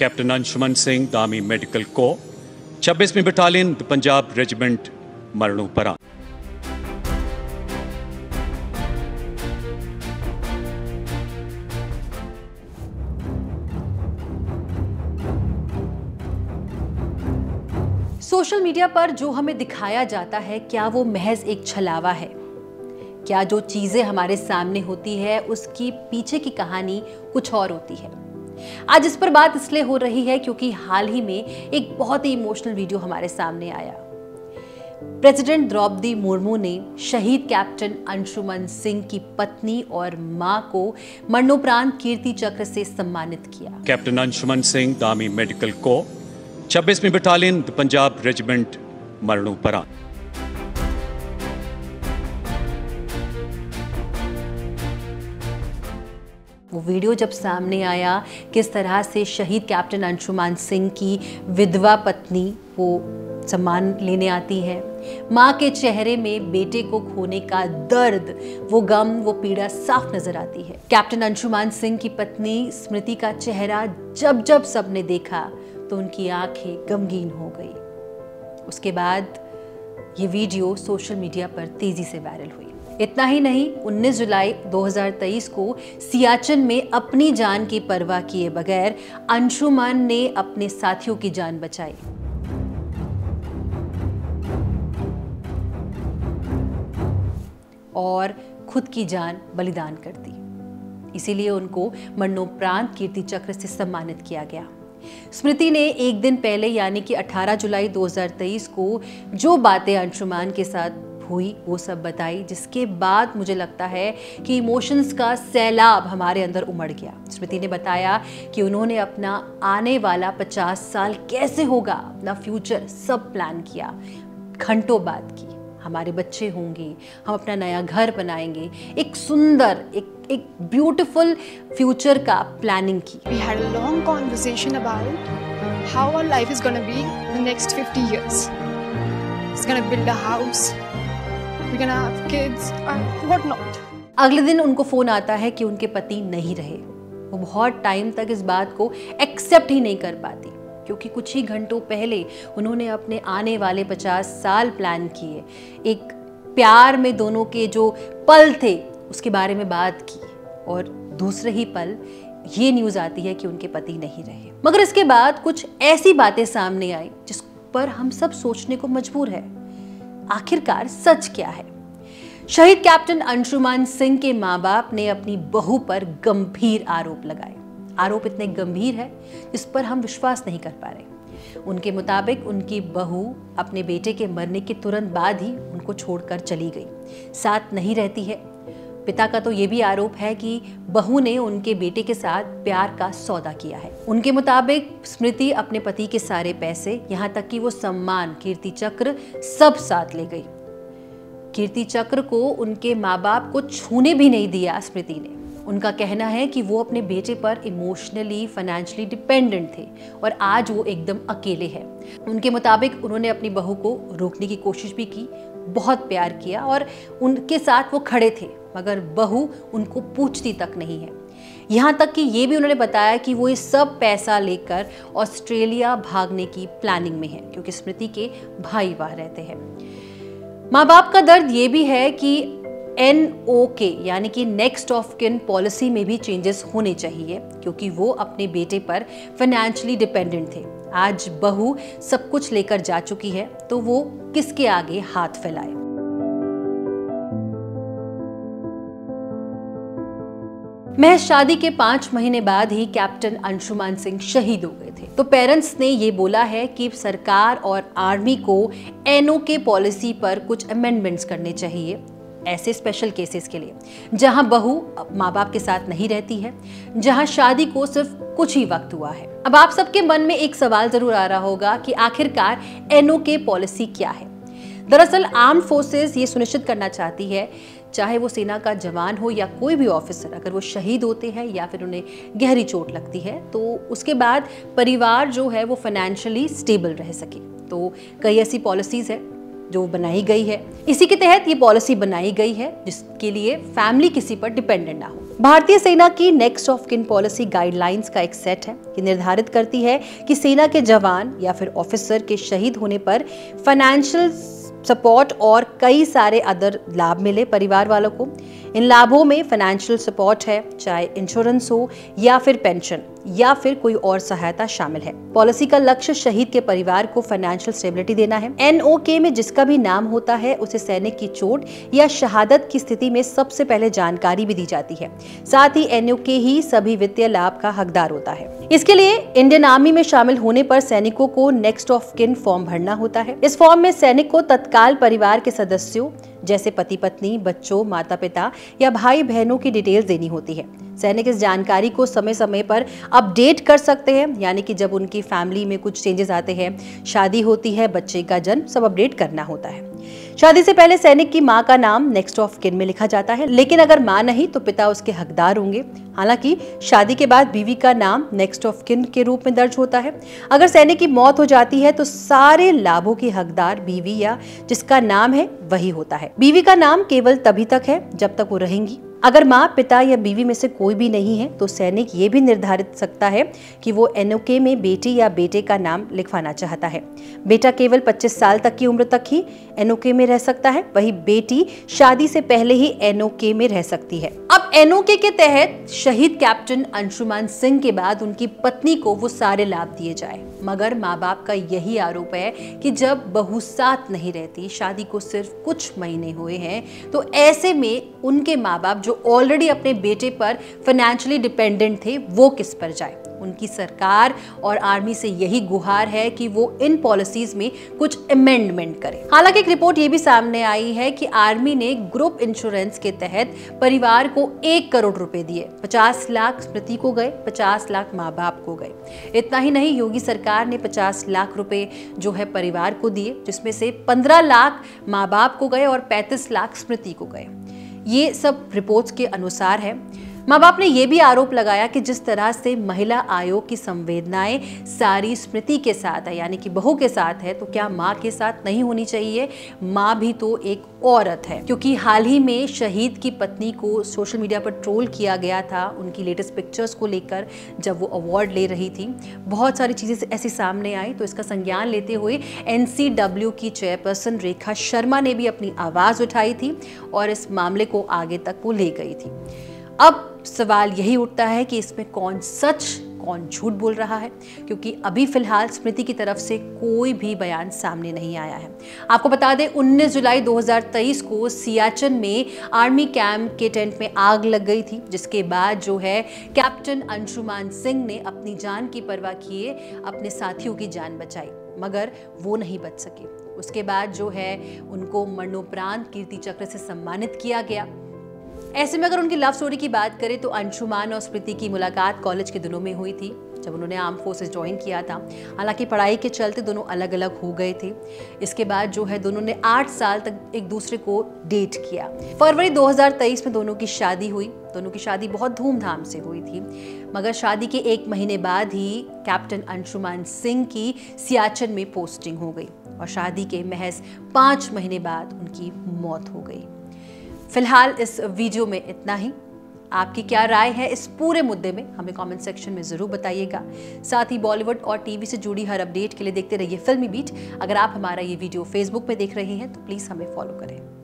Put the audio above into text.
Captain Anshuman Singh the army medical corps 26वीं battalion the Punjab regiment मरणोपरांत। Social media पर जो हमें दिखाया जाता है, क्या वो महज एक छलावा है? क्या जो चीजें हमारे सामने होती है उसकी पीछे की कहानी कुछ और होती है? आज इस पर बात इसलिए हो रही है क्योंकि हाल ही में एक बहुत ही इमोशनल वीडियो हमारे सामने आया। प्रेसिडेंट द्रौपदी मुर्मू ने शहीद कैप्टन अंशुमन सिंह की पत्नी और मां को मरणोपरांत कीर्ति चक्र से सम्मानित किया। Captain Anshuman Singh the army medical corps 26वीं बटालियन द पंजाब रेजिमेंट मरणोपरांत। वो वीडियो जब सामने आया, किस तरह से शहीद कैप्टन अंशुमन सिंह की विधवा पत्नी वो सम्मान लेने आती है, माँ के चेहरे में बेटे को खोने का दर्द, वो गम, वो पीड़ा साफ नजर आती है। कैप्टन अंशुमन सिंह की पत्नी स्मृति का चेहरा जब जब सबने देखा तो उनकी आंखें गमगीन हो गई। उसके बाद ये वीडियो सोशल मीडिया पर तेजी से वायरल हुई। इतना ही नहीं, 19 जुलाई 2023 को सियाचिन में अपनी जान की परवाह किए बगैर अंशुमन ने अपने साथियों की जान बचाई। और खुद की जान बलिदान कर दी। इसीलिए उनको मरणोपरांत कीर्ति चक्र से सम्मानित किया गया। स्मृति ने एक दिन पहले यानी कि 18 जुलाई 2023 को जो बातें अंशुमन के साथ हुई वो सब बताई, जिसके बाद मुझे लगता है कि इमोशंस का सैलाब हमारे अंदर उमड़ गया। स्मृति ने बताया कि उन्होंने अपना आने वाला 50 साल कैसे होगा, अपना फ्यूचर सब प्लान किया, घंटों बात की। हमारे बच्चे होंगे, हम अपना नया घर बनाएंगे, एक सुंदर एक ब्यूटीफुल फ्यूचर का प्लानिंग की। We had a long conversation about how our life is going to be in the next 50 years. It's going to build a house, we're going to have kids and what not. अगले दिन उनको phone आता है कि उनके पति नहीं रहे। वो बहुत टाइम तक इस बात को एक्सेप्ट ही नहीं कर पाती, क्योंकि कुछ ही घंटों पहले उन्होंने अपने आने वाले 50 साल प्लान किए, एक प्यार में दोनों के जो पल थे उसके बारे में बात की, और दूसरे ही पल ये न्यूज़ आती है कि उनके पति नहीं रहे। मगर इसके बाद कुछ ऐसी बातें सामने आई जिस पर हम सब सोचने को मजबूर है। आखिरकार सच क्या है? शहीद कैप्टन अंशुमन सिंह के माँ बाप ने अपनी बहू पर गंभीर आरोप लगाए। आरोप इतने गंभीर है जिस पर हम विश्वास नहीं कर पा रहे। उनके मुताबिक उनकी बहू अपने बेटे के मरने के तुरंत बाद ही उनको छोड़कर चली गई, साथ नहीं रहती है। पिता का तो ये भी आरोप है कि बहू ने उनके बेटे के साथ प्यार का सौदा किया है। उनके मुताबिक स्मृति अपने पति के सारे पैसे, यहाँ तक कि वो सम्मान, कीर्ति चक्र सब साथ ले गई। कीर्ति चक्र को उनके माँ बाप को छूने भी नहीं दिया स्मृति ने। उनका कहना है कि वो अपने बेटे पर इमोशनली, फाइनेंशियली डिपेंडेंट थे और आज वो एकदम अकेले हैं। उनके मुताबिक उन्होंने अपनी बहू को रोकने की कोशिश भी की, बहुत प्यार किया और उनके साथ वो खड़े थे, मगर बहू उनको पूछती तक नहीं है। यहाँ तक कि ये भी उन्होंने बताया कि वो ये सब पैसा लेकर ऑस्ट्रेलिया भागने की प्लानिंग में है, क्योंकि स्मृति के भाई वहाँ रहते हैं। माँ बाप का दर्द ये भी है कि NOK यानी कि नेक्स्ट ऑफ किन पॉलिसी में भी चेंजेस होने चाहिए, क्योंकि वो अपने बेटे पर फाइनेंशियली डिपेंडेंट थे। आज बहू सब कुछ लेकर जा चुकी है तो वो किसके आगे हाथ फैलाए। महज शादी के 5 महीने बाद ही कैप्टन अंशुमन सिंह शहीद हो गए थे। तो पेरेंट्स ने ये बोला है कि सरकार और आर्मी को NOK पॉलिसी पर कुछ अमेंडमेंट्स करने चाहिए, ऐसे स्पेशल केसेस के लिए जहां बहू माँ बाप के साथ नहीं रहती है, जहां शादी को सिर्फ कुछ ही वक्त हुआ है। अब आप सबके मन में एक सवाल जरूर आ रहा होगा कि आखिरकार NOK पॉलिसी क्या है। दरअसल आर्म्ड फोर्सेस ये सुनिश्चित करना चाहती है, चाहे वो सेना का जवान हो या कोई भी ऑफिसर, अगर वो शहीद होते हैं या फिर उन्हें गहरी चोट लगती है तो उसके बाद परिवार जो है वो फाइनेंशियली स्टेबल रह सके। तो कई ऐसी पॉलिसीज है जो बनाई गई है। इसी के तहत ये पॉलिसी बनाई गई है जिसके लिए फैमिली किसी पर डिपेंडेंट ना हो। भारतीय सेना की next of kin policy guidelines का एक सेट है। ये निर्धारित करती है कि सेना के जवान या फिर ऑफिसर के शहीद होने पर फाइनेंशियल सपोर्ट और कई सारे अदर लाभ मिले परिवार वालों को। इन लाभों में फाइनेंशियल सपोर्ट है, चाहे इंश्योरेंस हो या फिर पेंशन या फिर कोई और सहायता शामिल है। पॉलिसी का लक्ष्य शहीद के परिवार को फाइनेंशियल स्टेबिलिटी देना है। एनओके में जिसका भी नाम होता है उसे सैनिक की चोट या शहादत की स्थिति में सबसे पहले जानकारी भी दी जाती है। साथ ही एनओके ही सभी वित्तीय लाभ का हकदार होता है। इसके लिए इंडियन आर्मी में शामिल होने पर सैनिकों को नेक्स्ट ऑफ किन फॉर्म भरना होता है। इस फॉर्म में सैनिक को तत्काल परिवार के सदस्यों जैसे पति पत्नी, बच्चों, माता पिता या भाई बहनों की डिटेल्स देनी होती है। सैनिक इस जानकारी को समय समय पर अपडेट कर सकते हैं, यानी कि जब उनकी फैमिली में कुछ चेंजेस आते हैं, शादी होती है, बच्चे का जन्म, सब अपडेट करना होता है। शादी से पहले सैनिक की मां का नाम नेक्स्ट ऑफ किन में लिखा जाता है, लेकिन अगर मां नहीं तो पिता उसके हकदार होंगे। हालांकि शादी के बाद बीवी का नाम नेक्स्ट ऑफ किन के रूप में दर्ज होता है। अगर सैनिक की मौत हो जाती है तो सारे लाभों की हकदार बीवी या जिसका नाम है वही होता है। बीवी का नाम केवल तभी तक है जब तक वो रहेंगी। अगर माँ, पिता या बीवी में से कोई भी नहीं है तो सैनिक ये भी निर्धारित सकता है कि वो एनओके में बेटी या बेटे का नाम लिखवाना चाहता है। बेटा केवल 25 साल तक की उम्र तक ही एनओके में रह सकता है, वही बेटी शादी से पहले ही एनओके में रह सकती है। अब एनओके के तहत शहीद कैप्टन अंशुमान सिंह के बाद उनकी पत्नी को वो सारे लाभ दिए जाए, मगर माँ बाप का यही आरोप है कि जब बहू साथ नहीं रहती, शादी को सिर्फ कुछ महीने हुए हैं, तो ऐसे में उनके माँ बाप जो ऑलरेडी अपने बेटे पर फाइनेंशियली डिपेंडेंट थे वो किस पर जाए। उनकी सरकार और आर्मी से यही गुहार है कि वो इन पॉलिसीज में कुछ अमेंडमेंट करे। हालांकि एक रिपोर्ट ये भी सामने आई है कि आर्मी ने ग्रुप इंश्योरेंस के तहत परिवार को 1 करोड़ रुपए दिए। 50 लाख स्मृति को गए, 50 लाख माँ बाप को गए। इतना ही नहीं, योगी सरकार ने 50 लाख रुपए जो है परिवार को दिए, जिसमें से 15 लाख माँ बाप को गए और 35 लाख स्मृति को गए। ये सब रिपोर्ट्स के अनुसार है। माँ बाप ने यह भी आरोप लगाया कि जिस तरह से महिला आयोग की संवेदनाएं सारी स्मृति के साथ है, यानी कि बहू के साथ है, तो क्या माँ के साथ नहीं होनी चाहिए? माँ भी तो एक औरत है। क्योंकि हाल ही में शहीद की पत्नी को सोशल मीडिया पर ट्रोल किया गया था उनकी लेटेस्ट पिक्चर्स को लेकर, जब वो अवार्ड ले रही थी। बहुत सारी चीजें ऐसी सामने आई, तो इसका संज्ञान लेते हुए NCW की चेयरपर्सन रेखा शर्मा ने भी अपनी आवाज उठाई थी और इस मामले को आगे तक वो ले गई थी। अब सवाल यही उठता है कि इसमें कौन सच कौन झूठ बोल रहा है, क्योंकि अभी फिलहाल स्मृति की तरफ से कोई भी बयान सामने नहीं आया है। आपको बता दें 19 जुलाई 2023 को सियाचिन में आर्मी कैंप के टेंट में आग लग गई थी, जिसके बाद जो है कैप्टन अंशुमान सिंह ने अपनी जान की परवाह किए अपने साथियों की जान बचाई, मगर वो नहीं बच सके। उसके बाद जो है उनको मरणोपरांत कीर्ति चक्र से सम्मानित किया गया। ऐसे में अगर उनकी लव स्टोरी की बात करें तो अंशुमान और स्मृति की मुलाकात कॉलेज के दिनों में हुई थी, जब उन्होंने आर्म फोर्सेस ज्वाइन किया था। हालांकि पढ़ाई के चलते दोनों अलग अलग हो गए थे। इसके बाद जो है दोनों ने 8 साल तक एक दूसरे को डेट किया। फरवरी 2023 में दोनों की शादी हुई। दोनों की शादी बहुत धूमधाम से हुई थी, मगर शादी के 1 महीने बाद ही कैप्टन अंशुमान सिंह की सियाचिन में पोस्टिंग हो गई और शादी के महज 5 महीने बाद उनकी मौत हो गई। फिलहाल इस वीडियो में इतना ही। आपकी क्या राय है इस पूरे मुद्दे में, हमें कमेंट सेक्शन में जरूर बताइएगा। साथ ही बॉलीवुड और टीवी से जुड़ी हर अपडेट के लिए देखते रहिए फिल्मी बीट। अगर आप हमारा ये वीडियो फेसबुक पे देख रहे हैं तो प्लीज हमें फॉलो करें।